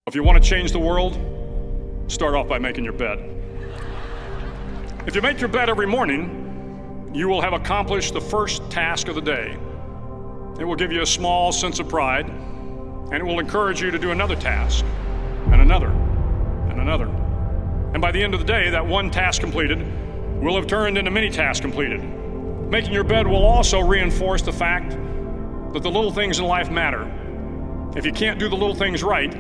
If you want to change the world, start off by making your bed. If you make your bed every morning, you will have accomplished the first task of the day. It will give you a small sense of pride, and it will encourage you to do another task, and another, and another. And by the end of the day, that one task completed will have turned into many tasks completed. Making your bed will also reinforce the fact that the little things in life matter. If you can't do the little things right,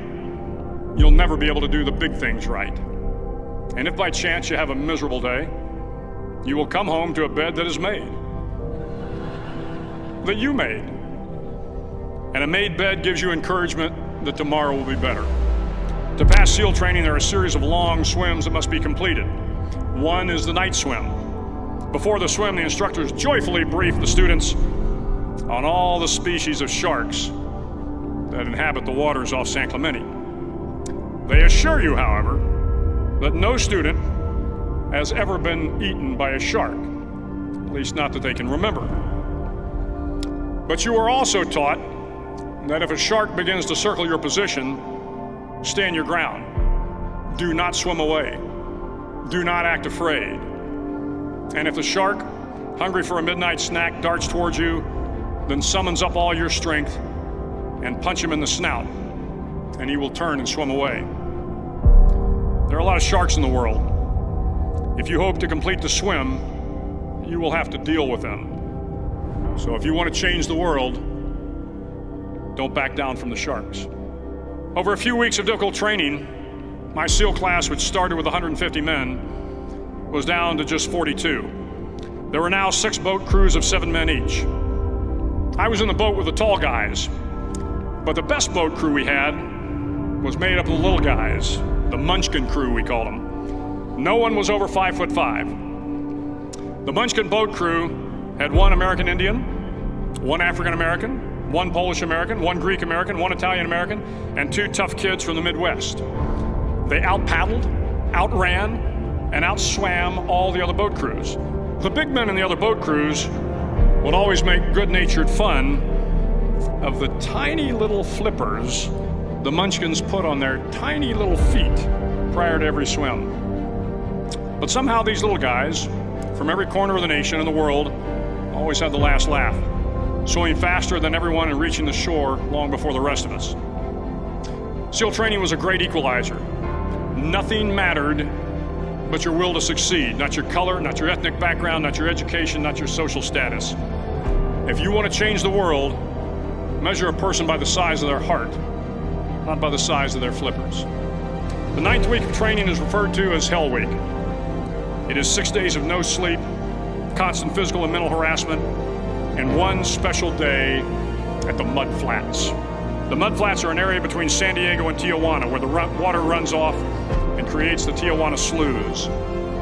you'll never be able to do the big things right. And if by chance you have a miserable day, you will come home to a bed that is made, that you made. And a made bed gives you encouragement that tomorrow will be better. To pass SEAL training, there are a series of long swims that must be completed. One is the night swim. Before the swim, the instructors joyfully brief the students on all the species of sharks that inhabit the waters off San Clemente. They assure you, however, that no student has ever been eaten by a shark, at least not that they can remember. But you are also taught that if a shark begins to circle your position, stand your ground. Do not swim away. Do not act afraid. And if the shark, hungry for a midnight snack, darts towards you, then summons up all your strength and punch him in the snout, and he will turn and swim away. There are a lot of sharks in the world. If you hope to complete the swim, you will have to deal with them. So if you want to change the world, don't back down from the sharks. Over a few weeks of difficult training, my SEAL class, which started with 150 men, was down to just 42. There were now 6 boat crews of 7 men each. I was in the boat with the tall guys, but the best boat crew we had was made up of the little guys, the Munchkin crew, we called them. No one was over 5'5". The Munchkin boat crew had 1 American Indian, 1 African American, 1 Polish American, 1 Greek American, 1 Italian American, and 2 tough kids from the Midwest. They out-paddled, outran, and outswam all the other boat crews. The big men in the other boat crews would always make good-natured fun of the tiny little flippers the Munchkins put on their tiny little feet prior to every swim. But somehow these little guys from every corner of the nation and the world always had the last laugh, swimming faster than everyone and reaching the shore long before the rest of us. SEAL training was a great equalizer. Nothing mattered but your will to succeed, not your color, not your ethnic background, not your education, not your social status. If you want to change the world, measure a person by the size of their heart, not by the size of their flippers. The 9th week of training is referred to as Hell Week. It is 6 days of no sleep, constant physical and mental harassment, and 1 special day at the Mud Flats. The Mud Flats are an area between San Diego and Tijuana where the water runs off and creates the Tijuana Sloughs,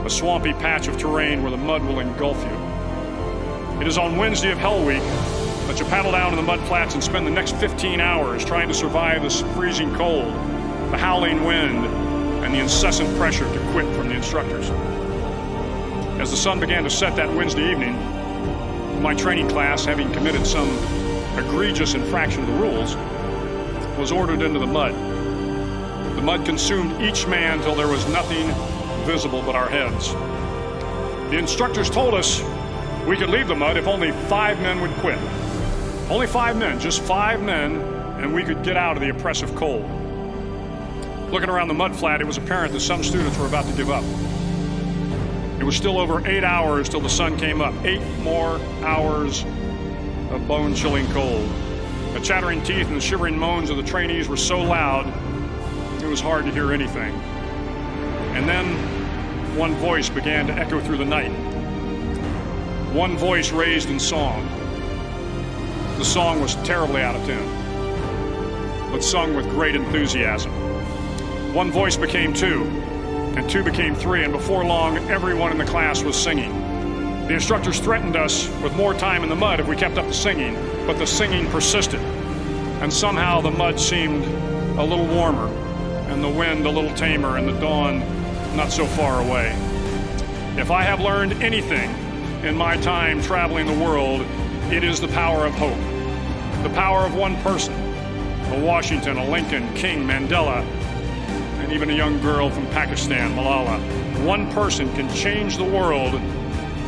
a swampy patch of terrain where the mud will engulf you. It is on Wednesday of Hell Week that you paddle down to the Mud Flats and spend the next 15 hours trying to survive the freezing cold, the howling wind, and the incessant pressure to quit from the instructors. As the sun began to set that Wednesday evening, my training class, having committed some egregious infraction of the rules, was ordered into the mud. The mud consumed each man till there was nothing visible but our heads. The instructors told us we could leave the mud if only 5 men would quit. Only 5 men, just 5 men, and we could get out of the oppressive cold. Looking around the mud flat, it was apparent that some students were about to give up. It was still over 8 hours till the sun came up. 8 more hours of bone-chilling cold. The chattering teeth and the shivering moans of the trainees were so loud, it was hard to hear anything. And then one voice began to echo through the night. One voice raised in song. The song was terribly out of tune, but sung with great enthusiasm. One voice became 2, and 2 became 3, and before long, everyone in the class was singing. The instructors threatened us with more time in the mud if we kept up the singing, but the singing persisted, and somehow the mud seemed a little warmer, and the wind a little tamer, and the dawn not so far away. If I have learned anything in my time traveling the world, it is the power of hope. The power of one person, a Washington, a Lincoln, King, Mandela, and even a young girl from Pakistan, Malala. One person can change the world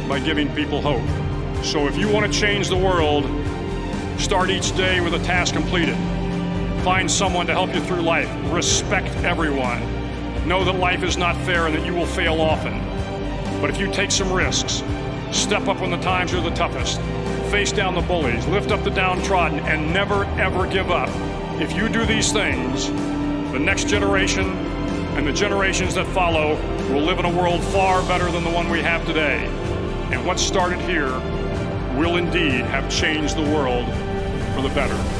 by giving people hope. So if you want to change the world, start each day with a task completed. Find someone to help you through life. Respect everyone. Know that life is not fair and that you will fail often. But if you take some risks, step up when the times are the toughest, face down the bullies, lift up the downtrodden, and never ever give up. If you do these things, the next generation and the generations that follow will live in a world far better than the one we have today. And what started here will indeed have changed the world for the better.